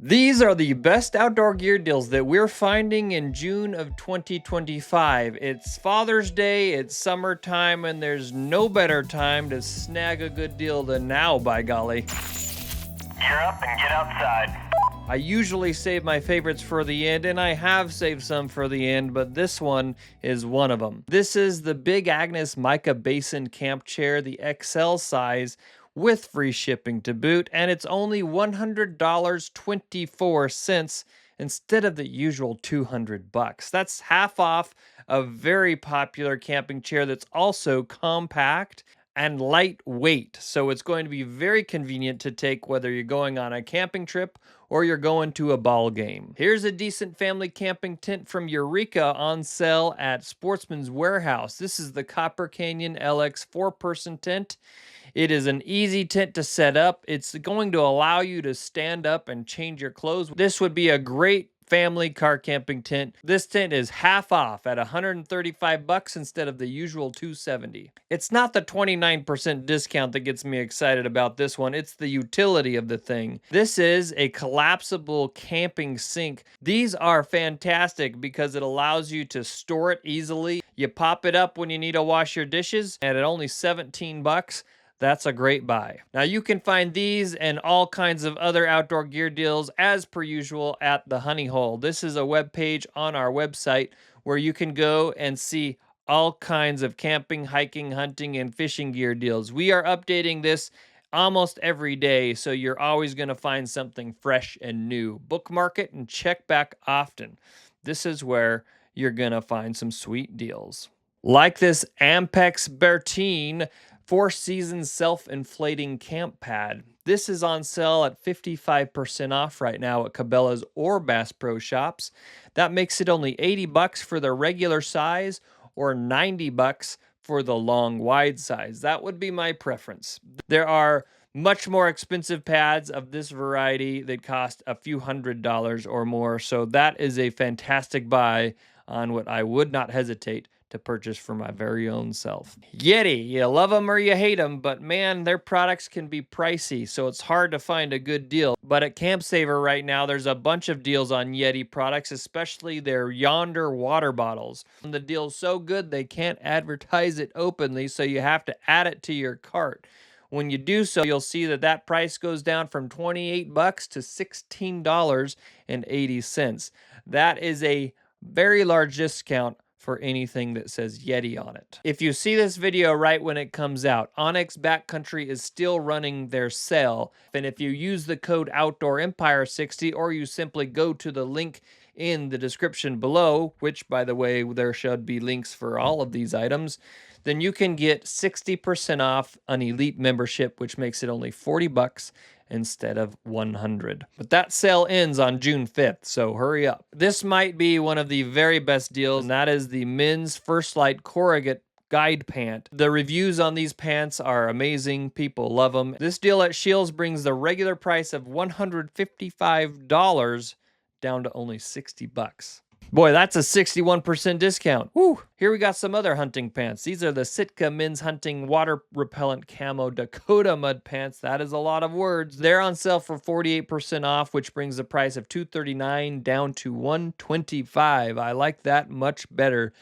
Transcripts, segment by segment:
These are the best outdoor gear deals that we're finding in June of 2025. It's Father's Day, it's summertime, and there's no better time to snag a good deal than now, by golly. Gear up and get outside. I usually save my favorites for the end, and I have saved some for the end, but this one is one of them. This is the Big Agnes Mica Basin Camp Chair, the XL size, with free shipping to boot, and it's only $100.24 instead of the usual $200. That's half off a very popular camping chair that's also compact and lightweight. So it's going to be very convenient to take whether you're going on a camping trip or you're going to a ball game. Here's a decent family camping tent from Eureka on sale at Sportsman's Warehouse. This is the Copper Canyon LX 4-person tent. It is an easy tent to set up. It's going to allow you to stand up and change your clothes. This would be a great family car camping tent. This tent is half off at $135 instead of the usual $270. It's not the 29% discount that gets me excited about this one. It's the utility of the thing. This is a collapsible camping sink. These are fantastic because it allows you to store it easily. You pop it up when you need to wash your dishes, and at only $17, that's a great buy. Now you can find these and all kinds of other outdoor gear deals as per usual at the Honey Hole. This is a web page on our website where you can go and see all kinds of camping, hiking, hunting, and fishing gear deals. We are updating this almost every day, so you're always going to find something fresh and new. Bookmark it and check back often. This is where you're going to find some sweet deals. Like this Ampex Bertine 4-season self-inflating camp pad. This is on sale at 55% off right now at Cabela's or Bass Pro Shops. That makes it only $80 for the regular size or $90 for the long wide size. That would be my preference. There are much more expensive pads of this variety that cost a few $100s or more, so that is a fantastic buy on what I would not hesitate to purchase for my very own self. Yeti, you love them or you hate them, but man, their products can be pricey, so it's hard to find a good deal. But at Camp Saver right now, there's a bunch of deals on Yeti products, especially their Yonder water bottles. And the deal's so good they can't advertise it openly, so you have to add it to your cart. When you do so, you'll see that that price goes down from $28 to $16.80. That is a very large discount for anything that says Yeti on it. If you see this video right when it comes out, Onyx Backcountry is still running their sale. And if you use the code Outdoor Empire 60, or you simply go to the link in the description below, which by the way, there should be links for all of these items, then you can get 60% off an elite membership, which makes it only $40 instead of $100. But that sale ends on June 5th, so hurry up. This might be one of the very best deals, and that is the men's First Light Corrugate guide pant. The reviews on these pants are amazing. People love them. This deal at Scheels brings the regular price of $155 down to only $60. Boy, that's a 61% discount. Woo! Here we got some other hunting pants. These are the Sitka Men's Hunting Water Repellent Camo Dakota Mud Pants. That is a lot of words. They're on sale for 48% off, which brings the price of $239 down to $125. I like that much better.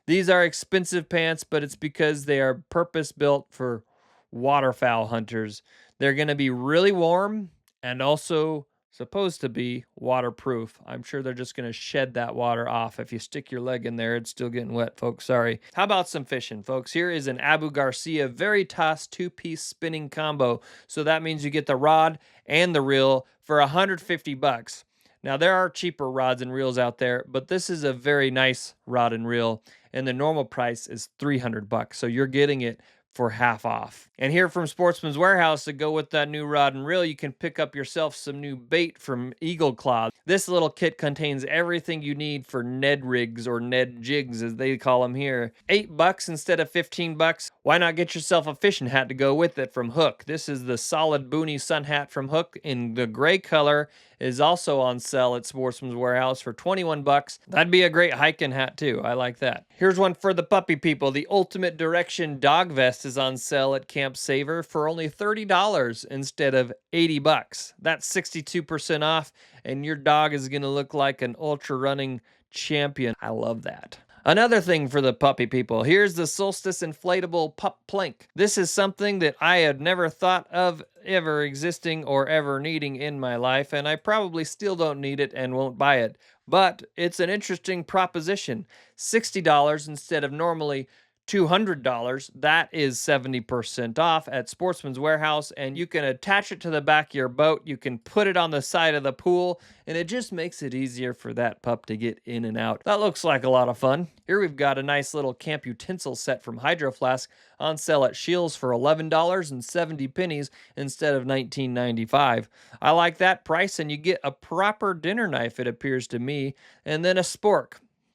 These are expensive pants, but it's because they are purpose-built for waterfowl hunters. They're going to be really warm and also supposed to be waterproof. I'm sure they're just going to shed that water off. If you stick your leg in there, it's still getting wet, folks. Sorry. How about some fishing, folks? Here is an Abu Garcia Veritas 2-piece spinning combo. So that means you get the rod and the reel for $150. Now, there are cheaper rods and reels out there, but this is a very nice rod and reel, and the normal price is $300. So you're getting it for half off. And here from Sportsman's Warehouse, to go with that new rod and reel, you can pick up yourself some new bait from Eagle Claw. This little kit contains everything you need for Ned rigs, or Ned jigs as they call them here. $8 instead of $15. Why not get yourself a fishing hat to go with it from Hook? This is the solid Boonie sun hat from Hook in the gray color, is also on sale at Sportsman's Warehouse for 21 bucks. That'd be a great hiking hat too. I like that. Here's one for the puppy people. The Ultimate Direction dog vest is on sale at Camp Saver for only $30 instead of 80 bucks. That's 62% off, and your dog is going to look like an ultra running champion. I love that. Another thing for the puppy people, here's the Solstice Inflatable Pup Plank. This is something that I had never thought of ever existing or ever needing in my life, and I probably still don't need it and won't buy it. But it's an interesting proposition. $60 instead of normally $200. That is 70% off at Sportsman's Warehouse, and you can attach it to the back of your boat. You can put it on the side of the pool, and it just makes it easier for that pup to get in and out. That looks like a lot of fun. Here we've got a nice little camp utensil set from Hydro Flask on sale at Scheels for $11.70 instead of $19.95. I like that price, and you get a proper dinner knife, it appears to me, and then a spork.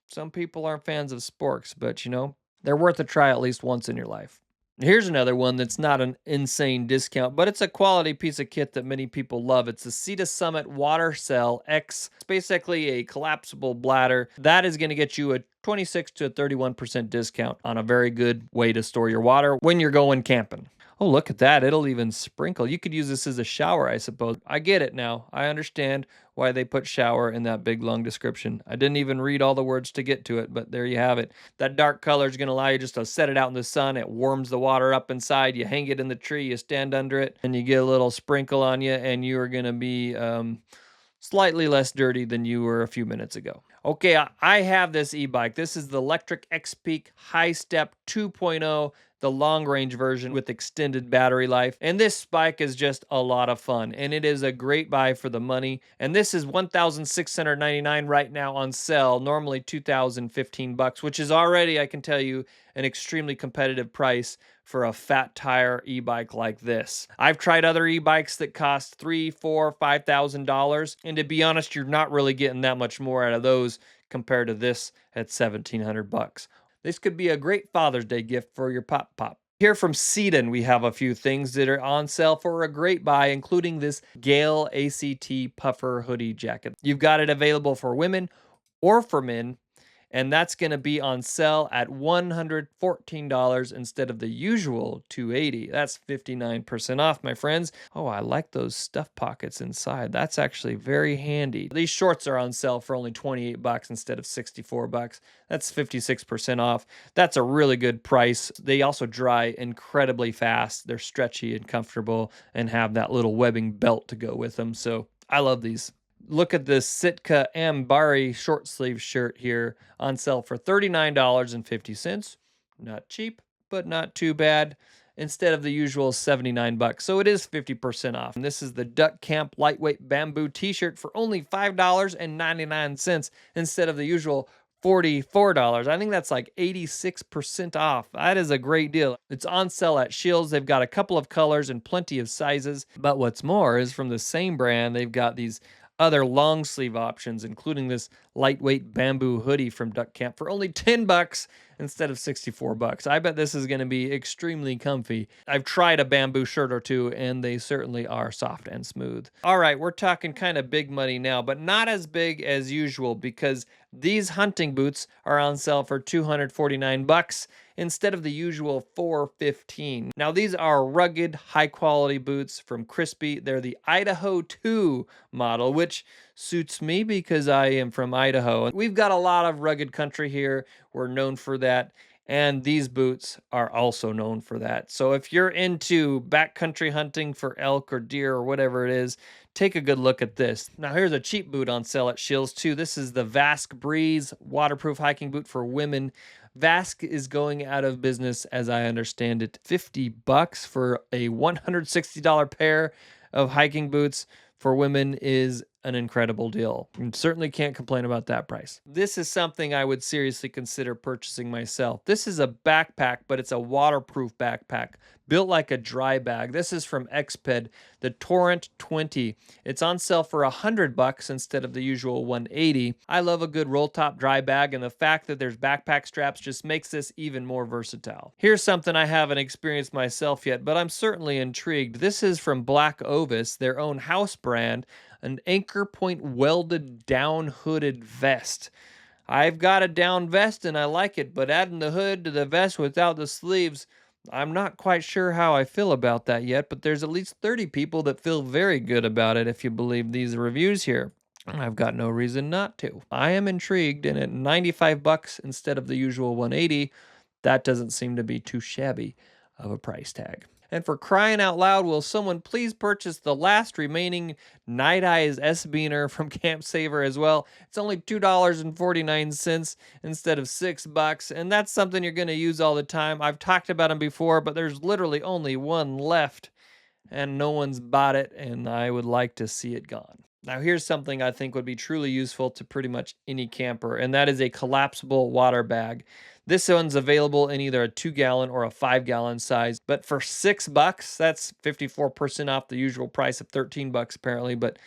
Some people aren't fans of sporks, but they're worth a try at least once in your life. Here's another one that's not an insane discount, but it's a quality piece of kit that many people love. It's the Sea Summit Water Cell X. It's basically a collapsible bladder. That is going to get you a 26 to 31% discount on a very good way to store your water when you're going camping. Oh, look at that. It'll even sprinkle. You could use this as a shower, I suppose. I get it now. I understand why they put shower in that big long description. I didn't even read all the words to get to it, but there you have it. That dark color is going to allow you just to set it out in the sun. It warms the water up inside. You hang it in the tree, you stand under it, and you get a little sprinkle on you, and you are going to be slightly less dirty than you were a few minutes ago. Okay, I have this e-bike. This is the Electric X-Peak High Step 2.0, the long-range version with extended battery life. And this bike is just a lot of fun, and it is a great buy for the money. And this is $1,699 right now on sale, normally $2,015, which is already, I can tell you, an extremely competitive price for a fat tire e-bike like this. I've tried other e-bikes that cost $3,000, $4,000, $5,000, and to be honest, you're not really getting that much more out of those compared to this at $1,700. This could be a great Father's Day gift for your pop. Here from Sedon, we have a few things that are on sale for a great buy, including this Gale ACT puffer hoodie jacket. You've got it available for women or for men, and that's going to be on sale at $114 instead of the usual $280. That's 59% off, my friends. Oh, I like those stuff pockets inside. That's actually very handy. These shorts are on sale for only $28 instead of $64. That's 56% off. That's a really good price. They also dry incredibly fast. They're stretchy and comfortable and have that little webbing belt to go with them. So I love these. Look at this Sitka Ambari short sleeve shirt here on sale for $39.50. Not cheap, but not too bad. Instead of the usual $79. So it is 50% off. And this is the Duck Camp lightweight bamboo t-shirt for only $5.99 instead of the usual $44. I think that's like 86% off. That is a great deal. It's on sale at Scheels. They've got a couple of colors and plenty of sizes. But what's more is from the same brand, they've got these other long sleeve options, including this lightweight bamboo hoodie from Duck Camp for only $10 instead of $64. I bet this is going to be extremely comfy. I've tried a bamboo shirt or two, and they certainly are soft and smooth. All right, we're talking kind of big money now, but not as big as usual because these hunting boots are on sale for $249 instead of the usual $415. Now, these are rugged, high-quality boots from Crispy. They're the Idaho 2 model, which suits me because I am from Idaho. We've got a lot of rugged country here. We're known for that. And these boots are also known for that. So if you're into backcountry hunting for elk or deer or whatever it is, take a good look at this. Now here's a cheap boot on sale at Scheels too. This is the Vask Breeze waterproof hiking boot for women. Vask is going out of business, as I understand it. $50 for a $160 pair of hiking boots for women is an incredible deal. You certainly can't complain about that price. This is something I would seriously consider purchasing myself. This is a backpack, but it's a waterproof backpack built like a dry bag. This is from Exped, the Torrent 20. It's on sale for $100 instead of the usual $180. I love a good roll top dry bag, and the fact that there's backpack straps just makes this even more versatile. Here's something I haven't experienced myself yet, but I'm certainly intrigued. This is from Black Ovis, their own house brand. an Anchor Point welded down hooded vest. I've got a down vest and I like it, but adding the hood to the vest without the sleeves, I'm not quite sure how I feel about that yet, but there's at least 30 people that feel very good about it if you believe these reviews here. I've got no reason not to. I am intrigued, and at 95 bucks instead of the usual 180, that doesn't seem to be too shabby of a price tag. And for crying out loud, will someone please purchase the last remaining Night Eyes S-Beaner from Camp Saver as well? It's only $2.49 instead of $6, and that's something you're going to use all the time. I've talked about them before, but there's literally only one left, and no one's bought it, and I would like to see it gone. Now, here's something I think would be truly useful to pretty much any camper, and that is a collapsible water bag. This one's available in either a 2-gallon or a 5-gallon size, but for $6, that's 54% off the usual price of $13 apparently, but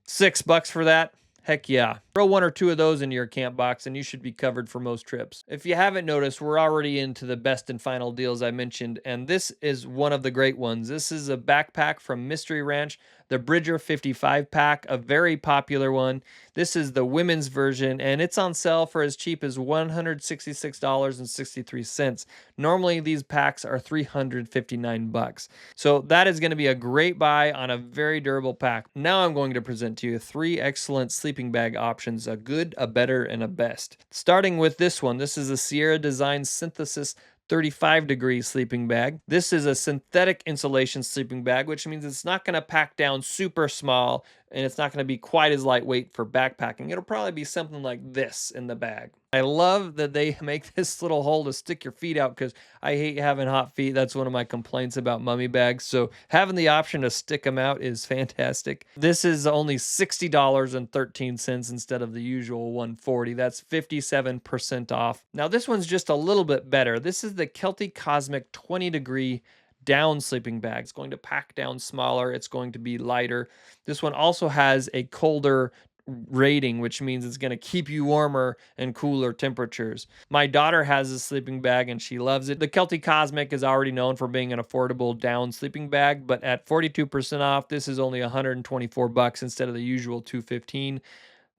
$6 for that? Heck yeah. Throw one or two of those into your camp box and you should be covered for most trips. If you haven't noticed, we're already into the best and final deals I mentioned, and this is one of the great ones. This is a backpack from Mystery Ranch, the Bridger 55 pack, a very popular one. This is the women's version, and it's on sale for as cheap as $166.63. Normally, these packs are $359. So that is going to be a great buy on a very durable pack. Now I'm going to present to you 3 excellent sleeping bag options, a good, a better, and a best. Starting with this one, this is a Sierra Design Synthesis 35-degree sleeping bag. This is a synthetic insulation sleeping bag, which means it's not going to pack down super small and it's not going to be quite as lightweight for backpacking. It'll probably be something like this in the bag. I love that they make this little hole to stick your feet out because I hate having hot feet. That's one of my complaints about mummy bags. So having the option to stick them out is fantastic. This is only $60.13 instead of the usual $140. That's 57% off. Now this one's just a little bit better. This is the Kelty Cosmic 20-degree down sleeping bag. It's going to pack down smaller. It's going to be lighter. This one also has a colder rating, which means it's going to keep you warmer in cooler temperatures. My daughter has a sleeping bag and she loves it. The Kelty Cosmic is already known for being an affordable down sleeping bag, but at 42% off, this is only $124 instead of the usual $215.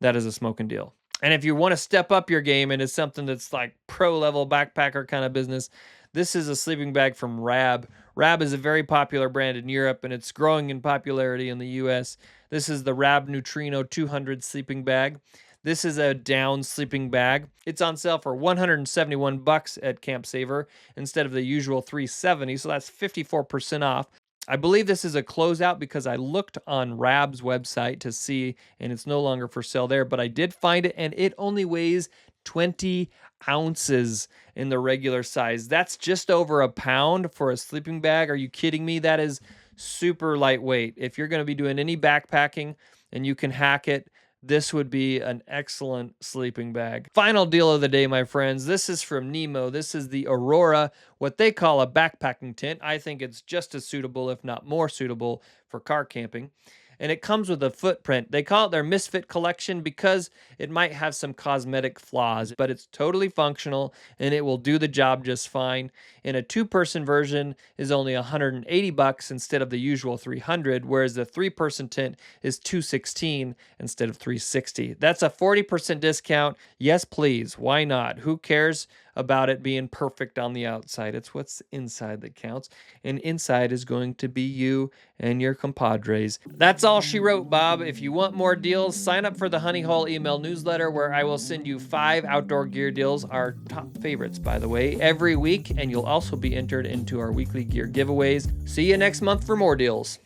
That is a smoking deal. And if you want to step up your game and it's something that's like pro level backpacker kind of business, this is a sleeping bag from Rab. Rab is a very popular brand in Europe and it's growing in popularity in the US. This is the Rab Neutrino 200 sleeping bag. This is a down sleeping bag. It's on sale for $171 at Camp Saver instead of the usual $370, so that's 54% off. I believe this is a closeout because I looked on Rab's website to see, and it's no longer for sale there, but I did find it, and it only weighs 20 ounces in the regular size. That's just over a pound for a sleeping bag. Are you kidding me? That is super lightweight. If you're going to be doing any backpacking and you can hack it, this would be an excellent sleeping bag. Final deal of the day, my friends. This is from Nemo. This is the Aurora, what they call a backpacking tent. I think it's just as suitable, if not more suitable, for car camping. And it comes with a footprint. They call it their Misfit collection because it might have some cosmetic flaws, but it's totally functional and it will do the job just fine. And a 2-person version is only $180 instead of the usual $300, whereas the 3-person tent is $216 instead of $360. That's a 40% discount. Yes, please. Why not? Who cares about it being perfect on the outside? It's what's inside that counts. And inside is going to be you and your compadres. That's all she wrote, Bob. If you want more deals, sign up for the Honey Hole email newsletter where I will send you 5 outdoor gear deals, our top favorites, by the way, every week. And you'll also be entered into our weekly gear giveaways. See you next month for more deals.